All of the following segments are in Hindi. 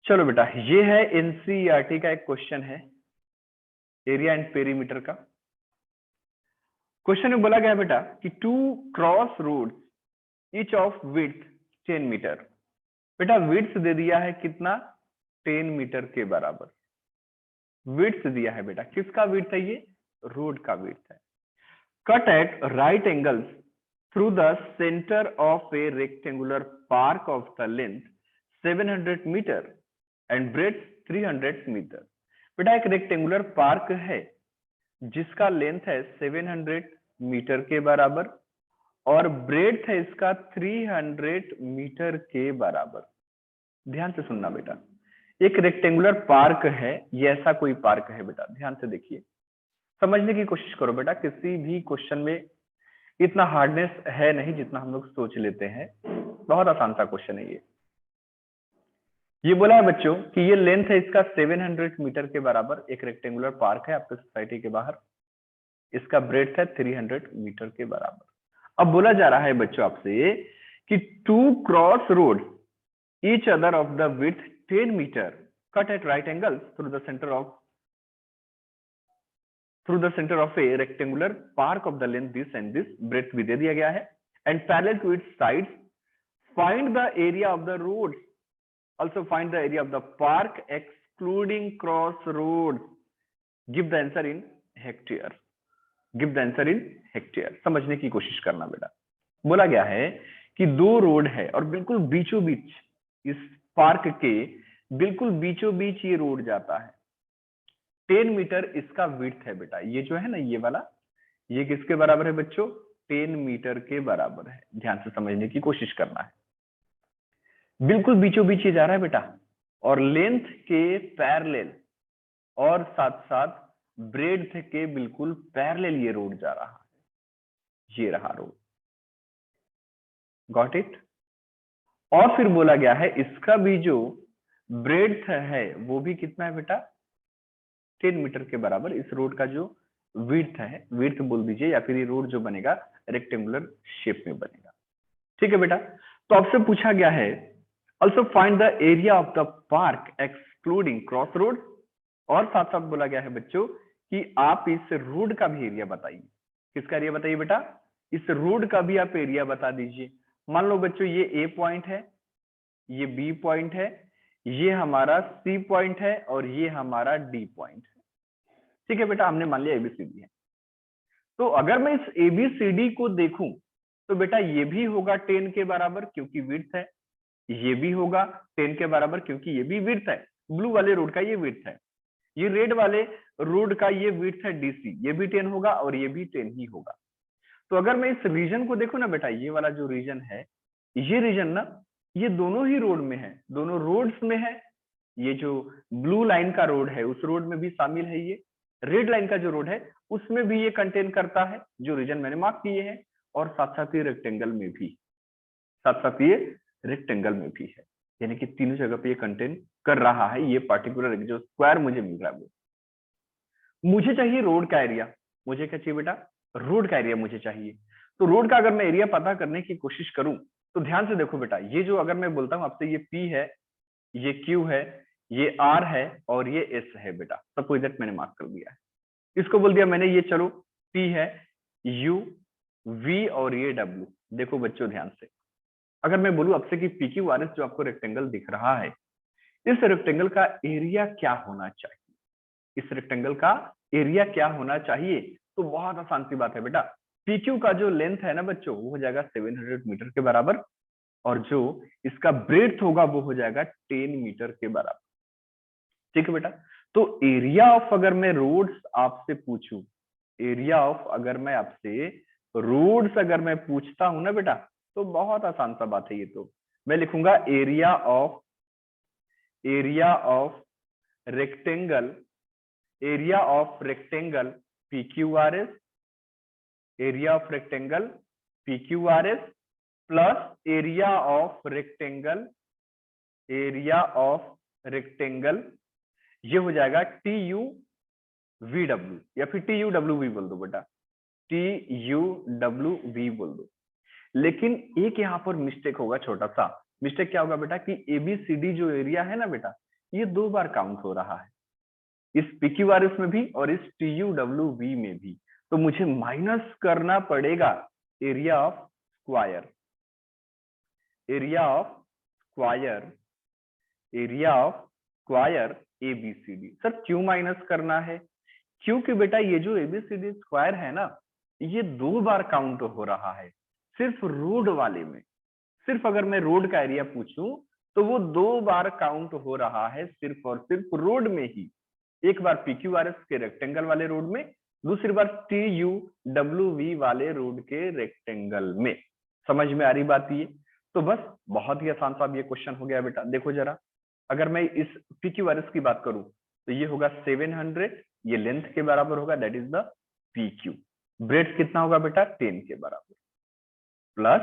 चलो बेटा, ये है एनसीईआरटी का एक क्वेश्चन है, एरिया एंड पेरीमीटर का। क्वेश्चन में बोला गया बेटा कि two cross roads each of width 10 metre. बेटा विड्थ दे दिया है कितना, 10 मीटर के बराबर विड्थ दिया है। बेटा किसका विड्थ है, ये रोड का विड्थ है। Cut at right angles through the centre of a rectangular park of the length 700 metre and breadth 300 metre. बेटा एक रेक्टेंगुलर पार्क है जिसका लेंथ है 700 मीटर के बराबर और ब्रेड्थ है इसका 300 मीटर के बराबर। ध्यान से सुनना बेटा, एक रेक्टेंगुलर पार्क है, ये ऐसा कोई पार्क है बेटा। ध्यान से देखिए, समझने की कोशिश करो बेटा। किसी भी क्वेश्चन में इतना हार्डनेस है नहीं जितना हम लोग सोच लेते हैं। बहुत आसान सा क्वेश्चन है ये बोला है बच्चों कि ये लेंथ है इसका 700 मीटर के बराबर, एक रेक्टेंगुलर पार्क है आपके सोसाइटी के बाहर, इसका ब्रेड्थ है 300 मीटर के बराबर। अब बोला जा रहा है बच्चों आपसे कि two cross road each other of the width 10 metre cut at right angles through the centre of a rectangular park of the length this and this, breadth भी दे दिया गया है, and parallel to its sides find the area of the road, also find the area of the park excluding cross roads, give the answer in hectare, give the answer in hectare। समझने की कोशिश करना बेटा। बोला गया है कि दो रोड है और बिल्कुल बीचों बीच, इस पार्क के बिल्कुल बीचों बीच ये रोड जाता है। 10 मीटर इसका विड्थ है बेटा। ये जो है ना, ये वाला, ये किसके बराबर है बच्चों, 10 मीटर के बराबर है। ध्यान से समझने की कोशिश करना है। बिल्कुल बीचों बीच ये जा रहा है बेटा और लेंथ के पैरेलल और साथ साथ ब्रेड्थ के बिल्कुल पैरेलल ये रोड जा रहा है। ये रहा रोड, गॉट इट। और फिर बोला गया है इसका भी जो ब्रेड्थ है वो भी कितना है बेटा, 10 मीटर के बराबर। इस रोड का जो विड्थ है, विड्थ बोल दीजिए, या फिर ये रोड जो बनेगा रेक्टेंगुलर शेप में बनेगा। ठीक है बेटा। तो आपसे पूछा गया है also find the area of the park excluding cross road, और साथ साथ बोला गया है बच्चों कि आप इस रोड का भी एरिया बताइए। किसका एरिया बताइए बेटा, इस रोड का भी आप एरिया बता दीजिए। मान लो बच्चों ये ए पॉइंट है, ये बी पॉइंट है, ये हमारा सी पॉइंट है और ये हमारा डी पॉइंट है। ठीक है बेटा, हमने मान लिया एबीसीडी है। तो अगर मैं इस एबीसीडी को देखूं तो बेटा ये भी होगा 10 के बराबर क्योंकि विड्थ है, ये भी होगा 10 के बराबर क्योंकि ये भी विड्थ है। ब्लू वाले रोड का ये विड्थ है, ये रेड वाले रोड का ये विड्थ है डीसी, ये भी 10 होगा और ये भी 10 ही होगा। तो अगर मैं इस रीजन को देखूं ना बेटा, ये वाला जो रीजन है, ये रीजन ना, ये दोनों ही रोड में है, दोनों रोड्स में है। ये जो ब्लू लाइन का रोड है उस रोड में भी शामिल है, ये रेड लाइन का जो रोड है उसमें भी ये कंटेन करता है जो रीजन मैंने मार्क किए हैं, और साथ साथ ये रेक्टेंगल में भी, साथ साथ ये रेक्टेंगल में भी है। यानी कि तीनों जगह पे ये कंटेन कर रहा है। ये पार्टिकुलर जो स्क्वायर मुझे मिल रहा है वो मुझे चाहिए रोड का एरिया। मुझे क्या चाहिए बेटा, रोड का एरिया मुझे चाहिए। तो रोड का अगर मैं एरिया पता करने की कोशिश करूं तो ध्यान से देखो बेटा, ये जो अगर मैं बोलता हूं आपसे, ये पी है, ये क्यू है, ये आर है और ये एस है बेटा। सबको इधर मैंने मार्क कर दिया है। इसको बोल दिया मैंने, ये चलो पी है, यू, वी और ये डब्ल्यू। देखो बच्चों ध्यान से, अगर मैं बोलूं आपसे कि पी क्यू आर एस जो आपको रेक्टेंगल दिख रहा है, इस रेक्टेंगल का एरिया क्या होना चाहिए, इस रेक्टेंगल का एरिया क्या होना चाहिए। तो बहुत आसान सी बात है बेटा, पीक्यू का जो लेंथ है ना बच्चों वो हो जाएगा 700 मीटर के बराबर, और जो इसका ब्रेड्थ होगा वो हो जाएगा 10 मीटर के बराबर। ठीक है बेटा। तो एरिया ऑफ, अगर मैं रोड्स आपसे पूछूं, एरिया ऑफ अगर मैं आपसे रोड्स अगर मैं पूछता हूं ना बेटा, तो बहुत आसान सा बात है ये। तो मैं लिखूंगा area of rectangle, area of rectangle P Q R S, area of rectangle P Q R S plus area of rectangle, area of rectangle, ये हो जाएगा टी यू वी डब्ल्यू, या फिर टी यू डब्ल्यू वी बोल दो बेटा, टी यू डब्ल्यू वी बोल दो। लेकिन एक यहाँ पर मिस्टेक होगा, छोटा सा मिस्टेक। क्या होगा बेटा कि एबीसीडी जो एरिया है ना बेटा, ये 2 बार काउंट हो रहा है, इस PQRS में भी और इस TUWV में भी। तो मुझे माइनस करना पड़ेगा area of square, area of square, area of square ABCD। Sir क्यों माइनस करना है? क्योंकि बेटा ये जो ABCD स्क्वायर है ना, ये 2 बार काउंट हो रहा है सिर्फ रोड वाले में। सिर्फ अगर मैं रोड का एरिया पूछूं तो वो 2 बार काउंट हो रहा है सिर्फ और सिर्फ रोड में ही। एक बार PQRS के रेक्टेंगल वाले रोड में, दूसरी बार TUWV वाले रोड के रेक्टेंगल में। समझ में आ रही बात ये? तो बस बहुत ही आसान सा ये क्वेश्चन हो गया बेटा। देखो जरा, अगर मैं इस PQRS की बात करूं तो ये होगा 700, ये लेंथ के बराबर होगा, that is the PQ। Breadth कितना होगा बेटा? 10 के बराबर, plus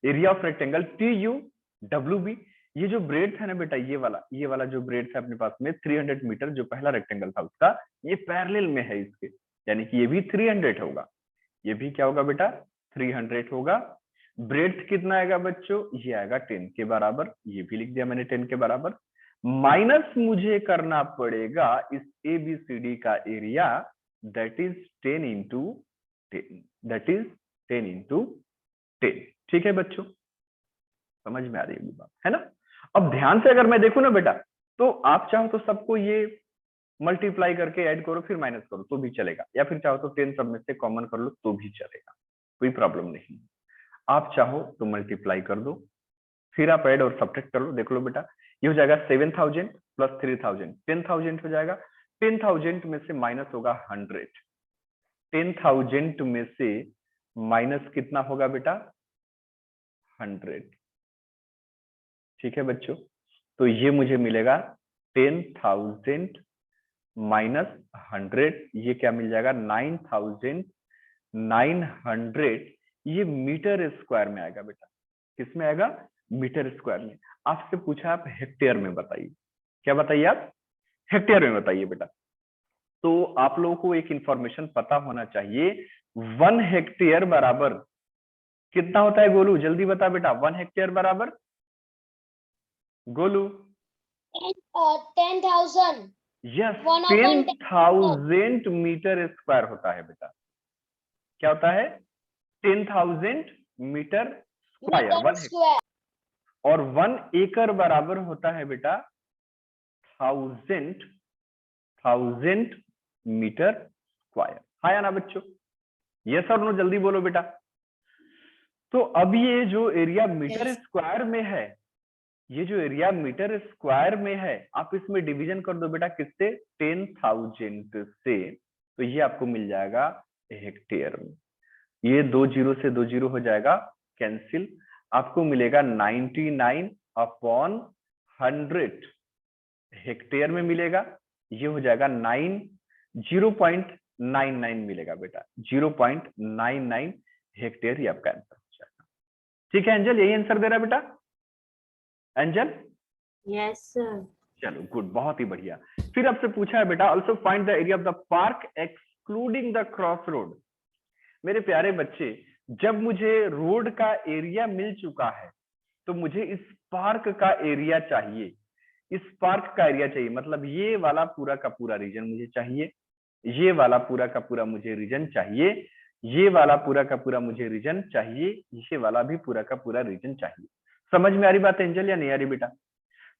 area of rectangle TUWB। ये जो ब्रेड है ना बेटा, ये वाला जो ब्रेड है अपने पास में 300 मीटर, जो पहला रेक्टेंगल था उसका, ये पैरेलल में है इसके, यानी कि ये भी 300 होगा, ये भी क्या होगा बेटा? 300 होगा। ब्रेड कितना आएगा बच्चों? ये आएगा 10 के बराबर, ये भी लिख दिया मैंने 10 के बराबर। माइनस मुझे करना पड़ेगा इस ABCD का area, that is 10 into 10, that is 10 into 10। ठीक है बच्चों, समझ में आ रही है बात, है ना? अब ध्यान से अगर मैं देखूं ना बेटा, तो आप चाहो तो सबको ये मल्टीप्लाई करके ऐड करो फिर माइनस करो तो भी चलेगा, या फिर चाहो तो 10 सब में से कॉमन कर लो तो भी चलेगा, कोई प्रॉब्लम नहीं। आप चाहो तो मल्टीप्लाई कर दो, फिर आप ऐड और सब्ट्रैक्ट कर लो। देख लो बेटा, ये हो जाएगा 7000 प्लस 3000, 10,000 हो जाएगा। 10,000 में से माइनस होगा 100, 10,000 में से माइनस कितना होगा बेटा? 100। ठीक है बच्चों, तो ये मुझे मिलेगा 10,000 माइनस 100, ये क्या मिल जाएगा? 9,900। ये मीटर स्क्वायर में आएगा बेटा। किस में आएगा? मीटर स्क्वायर में। आपसे पूछा आप हेक्टेयर में बताइए, क्या बताइए आप? हेक्टेयर में बताइए बेटा। तो आप लोगों को एक इंफॉर्मेशन पता होना चाहिए, 1 हेक्टेयर बराबर कितना होता है? गोलू जल्दी बता बेटा, 1 हेक्टेयर बराबर? गोलू 10,000। यस, 10,000 मीटर स्क्वायर होता है बेटा। क्या होता है? 10,000 मीटर स्क्वायर, 1 हेक्टेयर। और 1 एकड़ बराबर होता है बेटा 1000 मीटर स्क्वायर। हाँ या ना बच्चों? यस और नो जल्दी बोलो बेटा। तो अब ये जो एरिया मीटर स्क्वायर में है, ये जो एरिया मीटर स्क्वायर में है, आप इसमें डिवीजन कर दो बेटा किससे? 10,000 से, तो ये आपको मिल जाएगा हेक्टेयर में। ये 2 जीरो से 2 जीरो हो जाएगा कैंसिल, आपको मिलेगा 99/100 हेक्टेयर में मिलेगा। ये हो जाएगा 0.99 मिलेगा बेटा, 0.99 हेक्टेयर, ये आपका आंसर हो जाएगा। ठीक है एंजल, यही आंसर दे रहा है बेटा? Angel yes sir. चलो गुड, बहुत ही बढ़िया। फिर आपसे पूछा है बेटा also find the area of the park excluding the cross road. मेरे प्यारे बच्चे, जब मुझे रोड का एरिया मिल चुका है तो मुझे इस पार्क का एरिया चाहिए। इस पार्क का एरिया चाहिए मतलब ये वाला पूरा का पूरा रीजन मुझे चाहिए, ये वाला पूरा का पूरा मुझे रीजन चाहिए, ये वाला पूरा का पूरा मुझे रीजन चाहिए, ये वाला भी पूरा का पूरा रीजन चाहिए। समझ में आ रही बात एंजल या नहीं आ रही बेटा?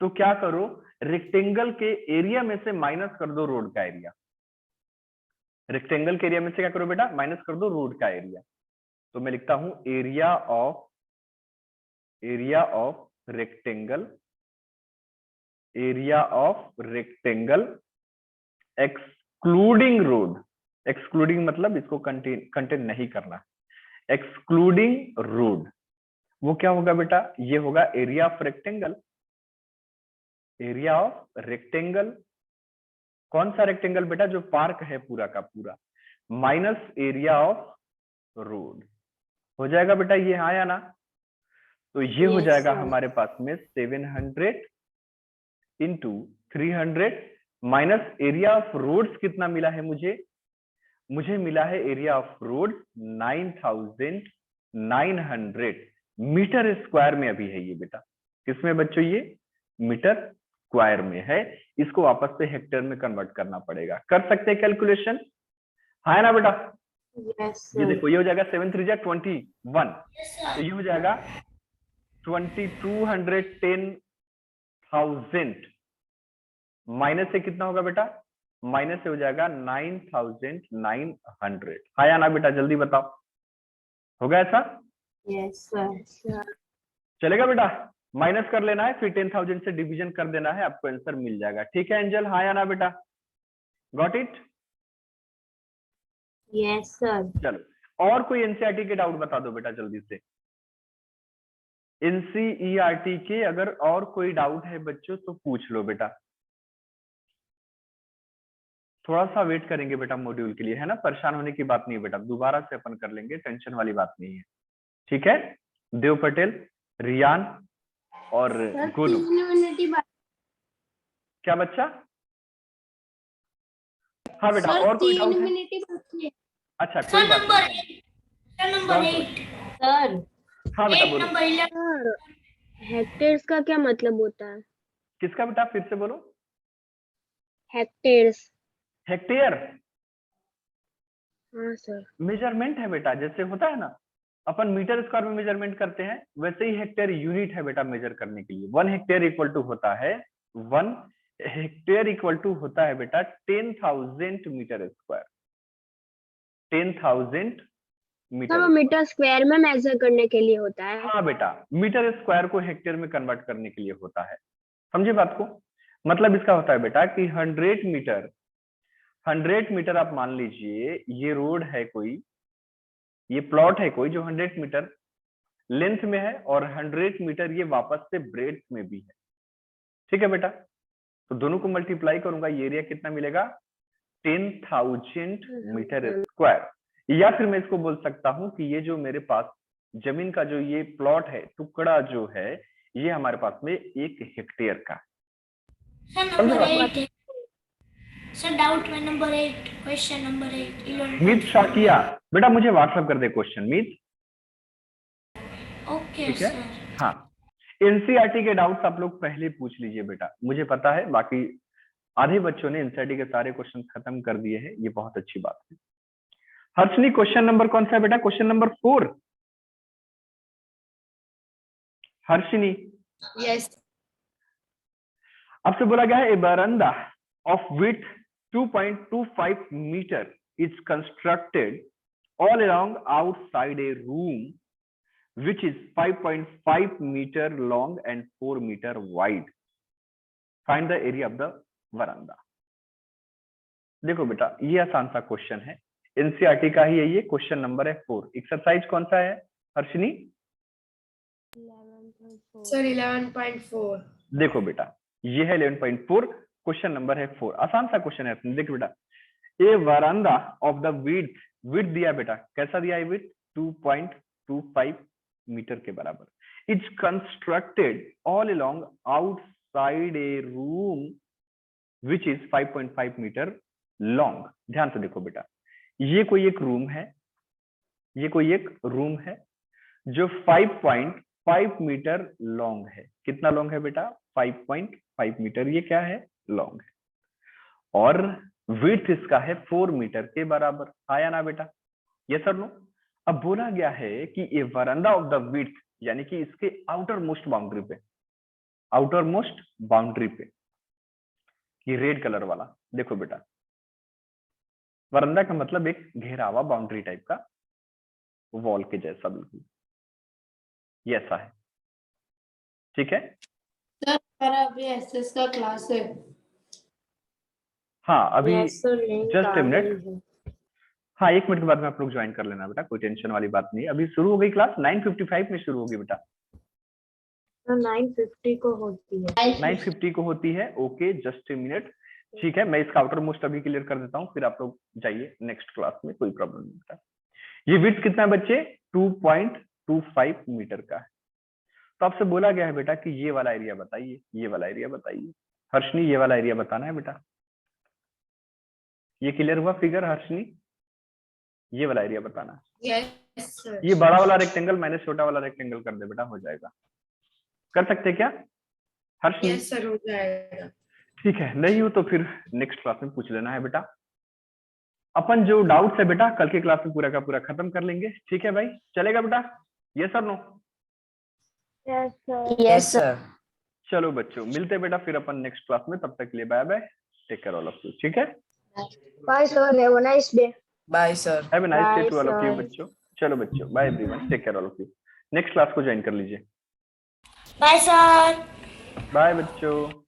तो क्या करो, रेक्टेंगल के एरिया में से माइनस कर दो रोड का एरिया। रेक्टेंगल के एरिया में से क्या करो बेटा? माइनस कर दो रोड का एरिया। तो मैं लिखता हूं area of rectangle, area of rectangle excluding road. Excluding मतलब इसको कंटेन नहीं करना, एक्सक्लूडिंग रोड। वो क्या होगा बेटा? ये होगा area of rectangle, area of rectangle. कौन सा रेक्टेंगल बेटा? जो पार्क है पूरा का पूरा, माइनस एरिया ऑफ रोड। हो जाएगा बेटा ये, हाँ या ना? तो ये हो जाएगा हमारे पास में 700 into 300 minus area of roads कितना मिला है मुझे? मुझे मिला है area of road 9,900 metre square में अभी है ये बेटा। किसमें बच्चों? ये मीटर स्क्वायर में है, इसको वापस से हेक्टेयर में कन्वर्ट करना पड़ेगा। कर सकते हैं कैलकुलेशन, है ना बेटा? Yes, ये sir. देखो, ये हो जाएगा 7 3 जा 21, तो ये हो जाएगा 2210,000 माइनस से कितना होगा बेटा? माइनस से हो जाएगा 9900। हाँ या ना बेटा, जल्दी बताओ, होगा ऐसा? Yes, sir. चलेगा बेटा? माइनस कर लेना है, फिर 10,000 से डिवीजन कर देना है, आपको आंसर मिल जाएगा। ठीक है एंजल, हाँ या ना बेटा? Got it? Yes, sir. चलो, और कोई एनसीईआरटी के डाउट बता दो बेटा जल्दी से। एनसीईआरटी के अगर और कोई डाउट है बच्चों तो पूछ लो बेटा। थोड़ा सा वेट करेंगे बेटा मॉड्यूल के लिए, है ना? परेशान होने की बात नहीं है बेटा, दोबारा से अपन कर लेंगे, टेंशन वाली बात नहीं है। ठीक है? देव पटेल, रियान और गोलू। क्या बच्चा? हाँ बेटा, और कोई डाउट है? अच्छा, कोई बात नहीं। नंबर 8 Sir, हाँ बेटा बोलो। नंबर 11 सर, हेक्टेयर्स का क्या मतलब होता है? किसका बेटा, फिर से बोलो। हेक्टेयर्स। हेक्टेयर हाँ सर। मेजरमेंट है बेटा, जैसे होता है ना अपन मीटर स्क्वायर में मेजरमेंट करते हैं, वैसे ही हेक्टेयर यूनिट है बेटा मेजर करने के लिए। 1 हेक्टेयर इक्वल टू होता है 1 हेक्टेयर इक्वल टू होता है बेटा 10,000 मीटर स्क्वायर। 10,000 सर, मीटर वो मीटर स्क्वायर में मेजर करने के लिए होता है। हाँ बेटा, मीटर स्क्वायर को हेक्टेयर में कन्वर्ट करने के लिए होता है। समझे बात को? मतलब इसका होता है बेटा कि 100 मीटर आप मान लीजिए, ये रोड है कोई, ये प्लॉट है कोई जो 100 मीटर लेंथ में है और 100 मीटर ये वापस से ब्रेड्थ में भी है। ठीक है बेटा? तो दोनों को मल्टीप्लाई करूंगा, ये एरिया कितना मिलेगा? 10,000 मीटर स्क्वायर। या फिर मैं इसको बोल सकता हूं कि ये जो मेरे पास जमीन का जो ये प्लॉट है, टुकड़ा जो है, ये हमारे पास में 1 हेक्टेयर का है। सर नंबर 8 सर डाउट में नंबर 8 क्वेश्चन नंबर 8 मीत शाकिया बेटा मुझे व्हाट्सएप कर दे क्वेश्चन मीत। ओके ठीक है? सर। हाँ, एनसीईआरटी के डाउट्स आप लोग पहले पूछ लीजिए बेटा, मुझे पता है बाकी आधे बच्चों ने एनसीईआरटी के सारे क्वेश्चन खत्म कर दिए हैं, ये बहुत अच्छी बात है। हर्षनी, क्वेश्चन नंबर कौन सा है बेटा? Question number 4। हर्षनी, यस आपसे बोला गया है a baramda of width 2.25 metre is constructed all along outside a room which is 5.5 meter long and 4 meter wide. Find the area of the veranda. देखो बेटा, ये आसान सा क्वेश्चन है, एनसीईआरटी का ही है ये। क्वेश्चन नंबर है 4। एक्सरसाइज कौन सा है हर्षनी? 11.4। सर 11.4। देखो बेटा, ये है 11.4, क्वेश्चन नंबर है 4। आसान सा क्वेश्चन है। देखो बेटा, ए वरांदा ऑफ द विड्थ, विड्थ दिया बेटा, कैसा दिया है विड्थ? 2.25 मीटर के बराबर। It's constructed all along outside a room which is 5.5 metre long. ध्यान से देखो बेटा, ये कोई एक रूम है, ये कोई एक रूम है जो 5.5 मीटर लॉन्ग है। कितना लॉन्ग है बेटा? 5.5 मीटर। ये क्या है? लॉन्ग है। और विड्थ इसका है 4 मीटर के बराबर। आया ना बेटा? ये सर नो। अब बोला गया है कि ये वरांदा ऑफ द विड्थ, यानी कि इसके आउटर मोस्ट बाउंड्री पे, आउटर मोस्ट बाउंड्री पे, ये रेड कलर वाला देखो बेटा, वरांदा का मतलब एक घेरा हुआ बाउंड्री टाइप का, वॉल के जैसा, बिल्कुल ये ऐसा है। ठीक है? सर मेरा अभी एसएस का क्लास है। हाँ अभी Yes, sir. Link जस्ट आ ए मिनट। गई है। हाँ 1 मिनट के बाद में आप लोग ज्वाइन कर लेना बेटा, कोई टेंशन वाली बात नहीं है। अभी शुरू हो गई क्लास, 9:55 में शुरू होगी बेटा। तो 9:50 को होती है। 9:50 को होती है। Okay, just a minute. ठीक है, मैं इसका आउटर मोस्ट अभी क्लियर कर देता हूँ, फिर आप लोग जाइए नेक्स्ट क्लास में, कोई प्रॉब्लम नहीं बेटा। ये विड्थ कितना है बच्चे? 2.25 मीटर का है। तो आपसे बोला गया है बेटा कि ये वाला एरिया बताइए, ये वाला एरिया बताइए। हर्षनी, ये वाला एरिया बताना है बेटा। ये क्लियर हुआ फिगर हर्षनी? ये वाला एरिया बताना है। Yes sir. ये बड़ा वाला रेक्टेंगल माइनस छोटा वाला रेक्टेंगल कर दे बेटा, हो जाएगा। कर सकते क्या हर्ष नहीं? यस सर, हो जाएगा। ठीक है, नहीं हो तो फिर नेक्स्ट क्लास में पूछ लेना है बेटा। अपन जो डाउट्स है बेटा कल की क्लास में पूरा का पूरा खत्म कर लेंगे, ठीक है भाई? चलेगा बेटा? यस और no? Yes sir. Yes sir. चलो बच्चों, मिलते हैं बेटा फिर अपन नेक्स्ट क्लास में, तब तक के लिए bye bye, take care all of you, ठीक है? Bye sir, have a nice day. Bye sir. Have a nice day Bye, to all of you sir. बच्चों। चलो बच्चों, bye everyone, take care all of you. Next class को ज्वाइन कर लीजिए। Bye, sir. बाय बच्चों।